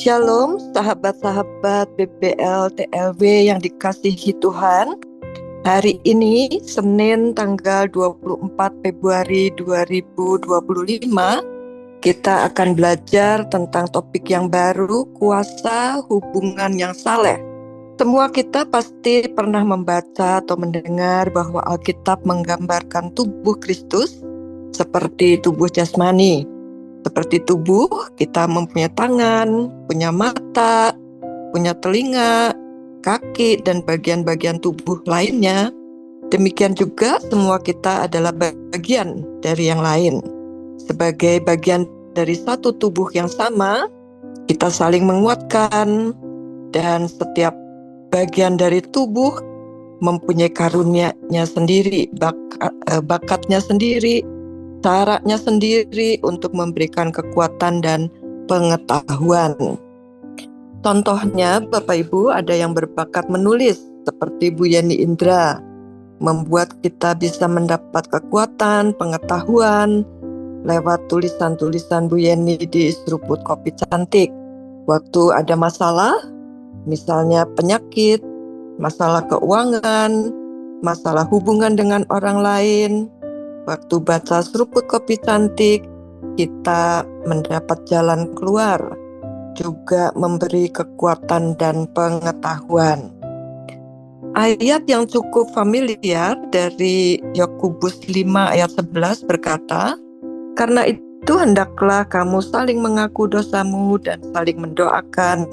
Shalom sahabat-sahabat BBL TLW yang dikasihi Tuhan. Hari ini Senin tanggal 24 Februari 2025 kita akan belajar tentang topik yang baru, kuasa hubungan yang saleh. Semua kita pasti pernah membaca atau mendengar bahwa Alkitab menggambarkan tubuh Kristus seperti tubuh jasmani. Seperti tubuh, kita mempunyai tangan, punya mata, punya telinga, kaki, dan bagian-bagian tubuh lainnya. Demikian juga semua kita adalah bagian dari yang lain. Sebagai bagian dari satu tubuh yang sama, kita saling menguatkan, dan setiap bagian dari tubuh mempunyai karunia-nya sendiri, bakatnya sendiri, caranya sendiri untuk memberikan kekuatan dan pengetahuan. Contohnya, Bapak Ibu, ada yang berbakat menulis seperti Bu Yeni Indra, membuat kita bisa mendapat kekuatan, pengetahuan lewat tulisan-tulisan Bu Yeni di seruput kopi cantik. Waktu ada masalah, misalnya penyakit, masalah keuangan, masalah hubungan dengan orang lain, waktu baca seruput kopi cantik, kita mendapat jalan keluar, juga memberi kekuatan dan pengetahuan. Ayat yang cukup familiar dari Yakobus 5 ayat 11 berkata, "Karena itu hendaklah kamu saling mengaku dosamu dan saling mendoakan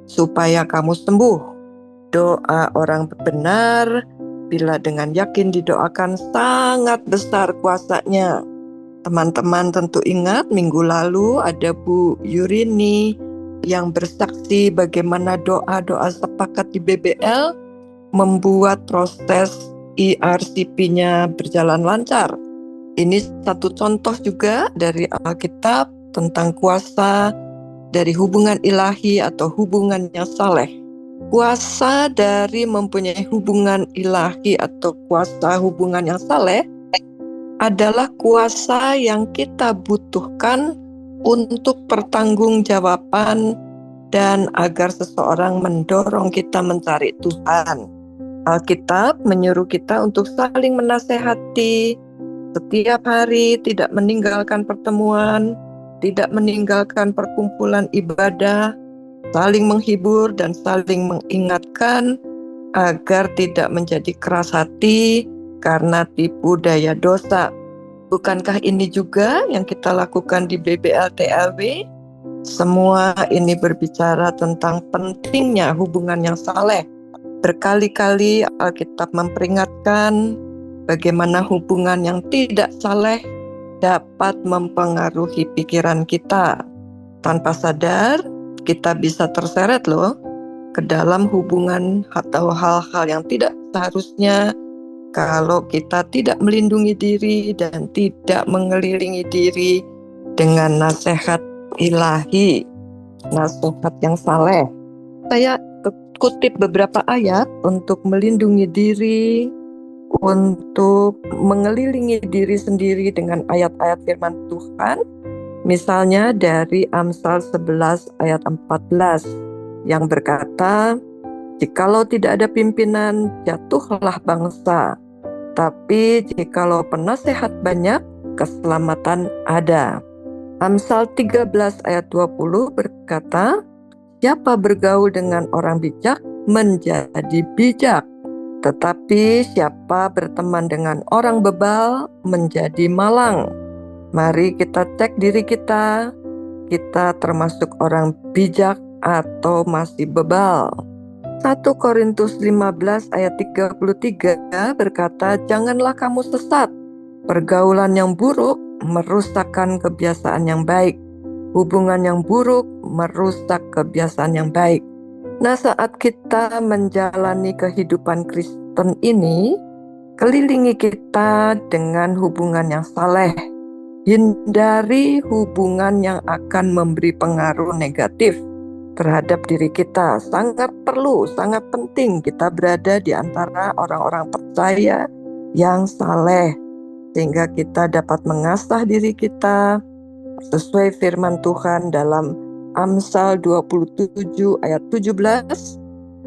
supaya kamu sembuh. Doa orang benar bila dengan yakin didoakan sangat besar kuasanya." Teman-teman tentu ingat minggu lalu ada Bu Yurini yang bersaksi bagaimana doa-doa sepakat di BBL membuat proses ERCP-nya berjalan lancar. Ini satu contoh juga dari Alkitab tentang kuasa dari hubungan ilahi atau hubungan yang saleh. Kuasa dari mempunyai hubungan ilahi atau kuasa hubungan yang saleh adalah kuasa yang kita butuhkan untuk pertanggungjawaban dan agar seseorang mendorong kita mencari Tuhan. Alkitab menyuruh kita untuk saling menasehati setiap hari, tidak meninggalkan pertemuan, tidak meninggalkan perkumpulan ibadah, saling menghibur dan saling mengingatkan agar tidak menjadi keras hati karena tipu daya dosa. Bukankah ini juga yang kita lakukan di BBL TLW? Semua ini berbicara tentang pentingnya hubungan yang saleh. Berkali-kali Alkitab memperingatkan bagaimana hubungan yang tidak saleh dapat mempengaruhi pikiran kita. Tanpa sadar, kita bisa terseret ke dalam hubungan atau hal-hal yang tidak seharusnya kalau kita tidak melindungi diri dan tidak mengelilingi diri dengan nasihat ilahi, nasihat yang saleh. Saya kutip beberapa ayat untuk melindungi diri, untuk mengelilingi diri sendiri dengan ayat-ayat firman Tuhan. Misalnya dari Amsal 11 ayat 14 yang berkata, "Jikalau tidak ada pimpinan, jatuhlah bangsa. Tapi jikalau penasehat banyak, keselamatan ada." Amsal 13 ayat 20 berkata, "Siapa bergaul dengan orang bijak menjadi bijak, tetapi siapa berteman dengan orang bebal menjadi malang." Mari kita cek diri kita termasuk orang bijak atau masih bebal. 1 Korintus 15 ayat 33 berkata, "Janganlah kamu sesat. Pergaulan yang buruk merusakkan kebiasaan yang baik. Hubungan yang buruk merusak kebiasaan yang baik." Nah, saat kita menjalani kehidupan Kristen ini, kelilingi kita dengan hubungan yang saleh. Hindari hubungan yang akan memberi pengaruh negatif terhadap diri kita. Sangat perlu, sangat penting kita berada di antara orang-orang percaya yang saleh, sehingga kita dapat mengasah diri kita sesuai firman Tuhan dalam Amsal 27 ayat 17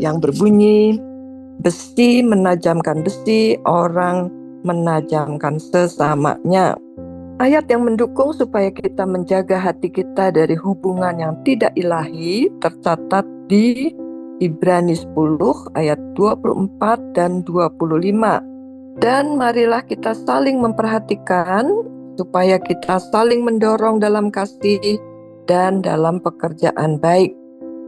yang berbunyi, besi menajamkan besi, orang menajamkan sesamanya. Ayat yang mendukung supaya kita menjaga hati kita dari hubungan yang tidak ilahi tercatat di Ibrani 10 ayat 24 dan 25. Dan marilah kita saling memperhatikan supaya kita saling mendorong dalam kasih dan dalam pekerjaan baik.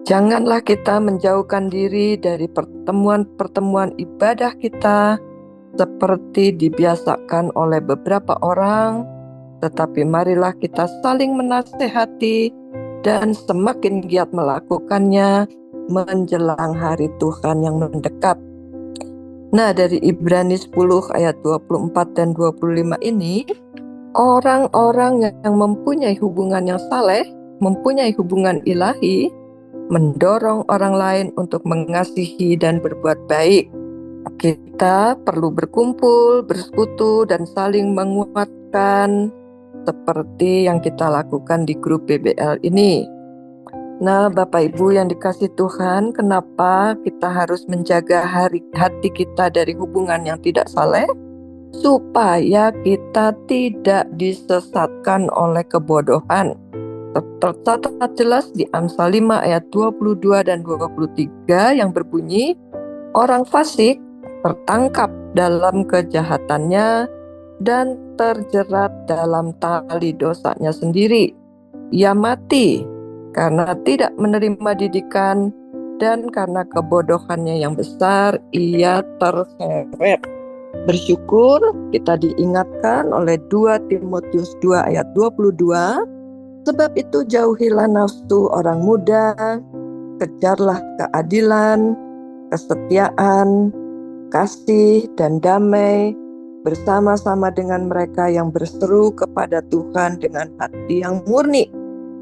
Janganlah kita menjauhkan diri dari pertemuan-pertemuan ibadah kita seperti dibiasakan oleh beberapa orang, tetapi marilah kita saling menasehati dan semakin giat melakukannya menjelang hari Tuhan yang mendekat. Nah, dari Ibrani 10 ayat 24 dan 25 ini, orang-orang yang mempunyai hubungan yang saleh, mempunyai hubungan ilahi, mendorong orang lain untuk mengasihi dan berbuat baik. Kita perlu berkumpul, bersekutu, dan saling menguatkan seperti yang kita lakukan di grup BBL ini. Nah, Bapak Ibu yang dikasih Tuhan, kenapa kita harus menjaga hati kita dari hubungan yang tidak saleh? Supaya kita tidak disesatkan oleh kebodohan. Tercatat jelas di Amsal 5 ayat 22 dan 23 yang berbunyi, orang fasik tertangkap dalam kejahatannya dan terjerat dalam tali dosanya sendiri. Ia mati karena tidak menerima didikan, dan karena kebodohannya yang besar ia terseret. Bersyukur kita diingatkan oleh 2 Timotius 2 ayat 22, sebab itu jauhilah nafsu orang muda, kejarlah keadilan, kesetiaan, kasih, dan damai bersama-sama dengan mereka yang berseru kepada Tuhan dengan hati yang murni.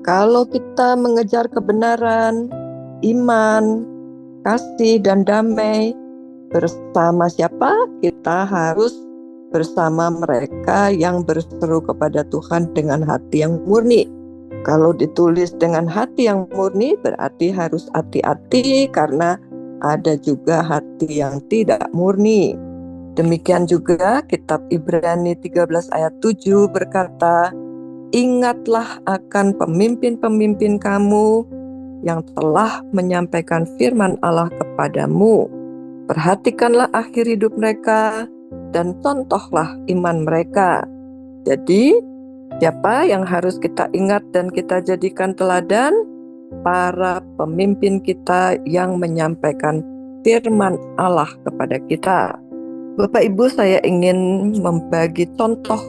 Kalau kita mengejar kebenaran, iman, kasih, dan damai, bersama siapa? Kita harus bersama mereka yang berseru kepada Tuhan dengan hati yang murni. Kalau ditulis dengan hati yang murni, berarti harus hati-hati karena ada juga hati yang tidak murni. Demikian juga kitab Ibrani 13 ayat 7 berkata, ingatlah akan pemimpin-pemimpin kamu yang telah menyampaikan firman Allah kepadamu. Perhatikanlah akhir hidup mereka dan contohlah iman mereka. Jadi, siapa yang harus kita ingat dan kita jadikan teladan? Para pemimpin kita yang menyampaikan firman Allah kepada kita. Bapak Ibu, saya ingin membagi contoh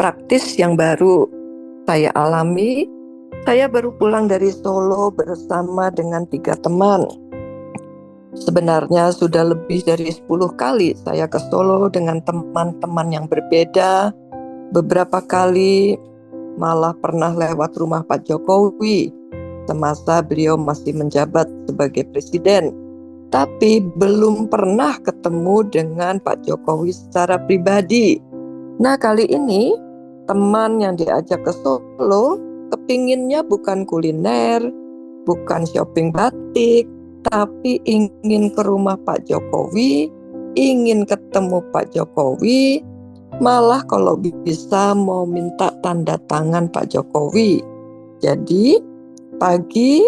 praktis yang baru saya alami. Saya baru pulang dari Solo bersama dengan 3 teman. Sebenarnya sudah lebih dari 10 kali saya ke Solo dengan teman-teman yang berbeda. Beberapa kali malah pernah lewat rumah Pak Jokowi semasa beliau masih menjabat sebagai presiden. Tapi belum pernah ketemu dengan Pak Jokowi secara pribadi. Nah, kali ini teman yang diajak ke Solo kepinginnya bukan kuliner, bukan shopping batik, tapi ingin ke rumah Pak Jokowi, ingin ketemu Pak Jokowi, malah kalau bisa mau minta tanda tangan Pak Jokowi. Jadi pagi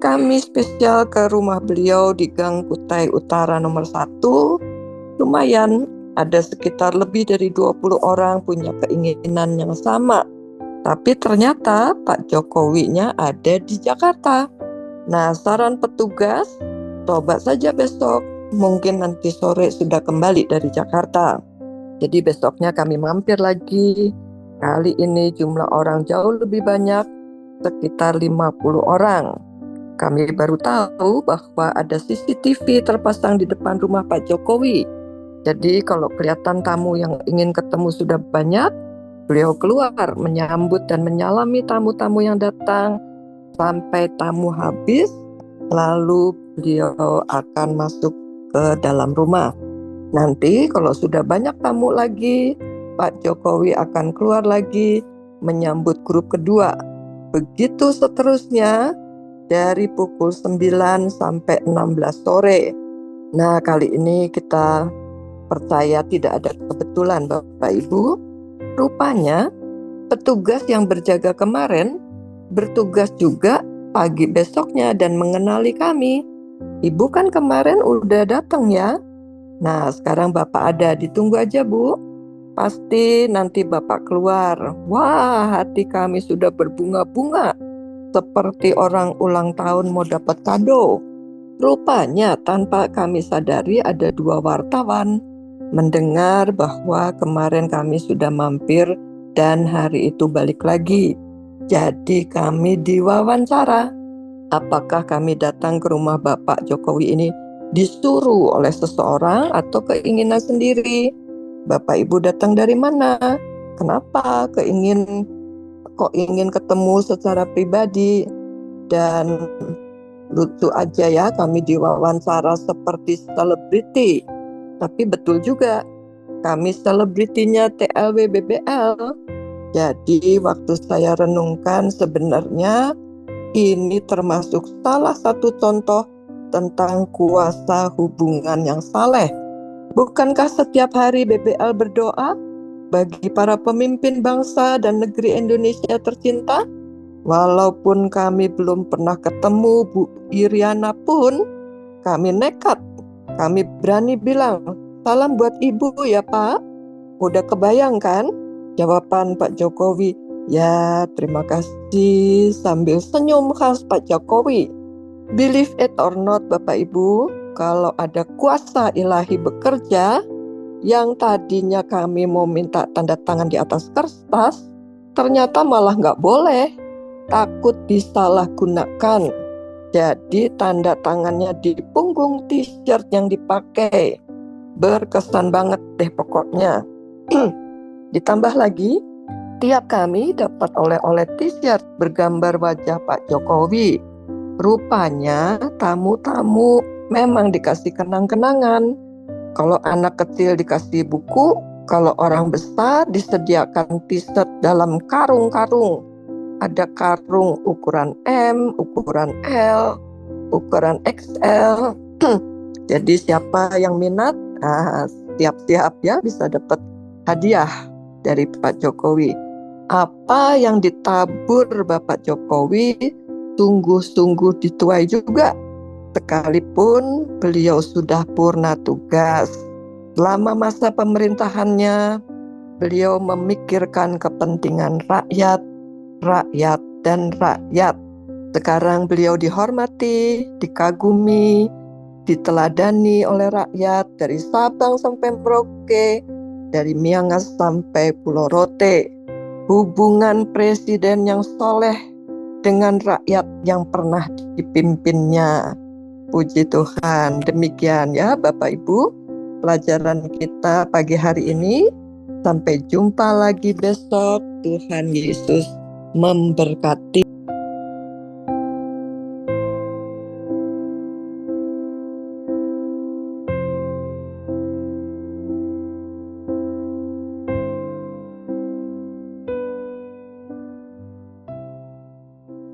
kami spesial ke rumah beliau di Gang Kutai Utara nomor 1. Lumayan, ada sekitar lebih dari 20 orang punya keinginan yang sama. Tapi ternyata Pak Jokowinya ada di Jakarta. Nah, saran petugas, coba saja besok. Mungkin nanti sore sudah kembali dari Jakarta. Jadi besoknya kami mampir lagi. Kali ini jumlah orang jauh lebih banyak, sekitar 50 orang. Kami baru tahu bahwa ada CCTV terpasang di depan rumah Pak Jokowi. Jadi kalau kelihatan tamu yang ingin ketemu sudah banyak, beliau keluar menyambut dan menyalami tamu-tamu yang datang sampai tamu habis, lalu beliau akan masuk ke dalam rumah. Nanti kalau sudah banyak tamu lagi, Pak Jokowi akan keluar lagi menyambut grup kedua. Begitu seterusnya dari pukul 9 sampai 16 sore. Nah, kali ini kita percaya tidak ada kebetulan, Bapak Ibu. Rupanya petugas yang berjaga kemarin bertugas juga pagi besoknya dan mengenali kami. Ibu kan kemarin udah datang ya. Nah, sekarang Bapak ada, ditunggu aja Bu. Pasti nanti Bapak keluar. Wah, hati kami sudah berbunga-bunga. Seperti orang ulang tahun mau dapat kado. Rupanya tanpa kami sadari ada 2 wartawan mendengar bahwa kemarin kami sudah mampir dan hari itu balik lagi. Jadi kami diwawancara. Apakah kami datang ke rumah Bapak Jokowi ini disuruh oleh seseorang atau keinginan sendiri? Bapak Ibu datang dari mana? Kenapa kok ingin ketemu secara pribadi? Dan lucu aja ya, kami diwawancara seperti selebriti. Tapi betul juga, kami selebritinya TLW BBL. Jadi waktu saya renungkan, sebenarnya ini termasuk salah satu contoh tentang kuasa hubungan yang saleh. Bukankah setiap hari BBL berdoa bagi para pemimpin bangsa dan negeri Indonesia tercinta? Walaupun kami belum pernah ketemu Bu Iriana pun, kami nekat. Kami berani bilang, salam buat Ibu ya Pak. Udah kebayang kan? Jawaban Pak Jokowi, ya terima kasih, sambil senyum khas Pak Jokowi. Believe it or not Bapak Ibu, kalau ada kuasa ilahi bekerja, yang tadinya kami mau minta tanda tangan di atas kertas, ternyata malah nggak boleh, takut disalahgunakan. Jadi tanda tangannya di punggung t-shirt yang dipakai. Berkesan banget deh pokoknya. Ditambah lagi, tiap kami dapat oleh-oleh t-shirt bergambar wajah Pak Jokowi. Rupanya tamu-tamu memang dikasih kenang-kenangan. Kalau anak kecil dikasih buku, kalau orang besar disediakan t-shirt dalam karung-karung. Ada karung ukuran M, ukuran L, ukuran XL. Jadi siapa yang minat, siap-siap ya bisa dapat hadiah dari Pak Jokowi. Apa yang ditabur Bapak Jokowi sungguh-sungguh dituai juga, sekalipun beliau sudah purna tugas. Selama masa pemerintahannya, beliau memikirkan kepentingan rakyat, dan rakyat. Sekarang beliau dihormati, dikagumi, diteladani oleh rakyat dari Sabang sampai Merauke, dari Miangas sampai Pulau Rote. Hubungan presiden yang soleh dengan rakyat yang pernah dipimpinnya. Puji Tuhan. Demikian ya Bapak Ibu, pelajaran kita pagi hari ini. Sampai jumpa lagi besok. Tuhan Yesus memberkati.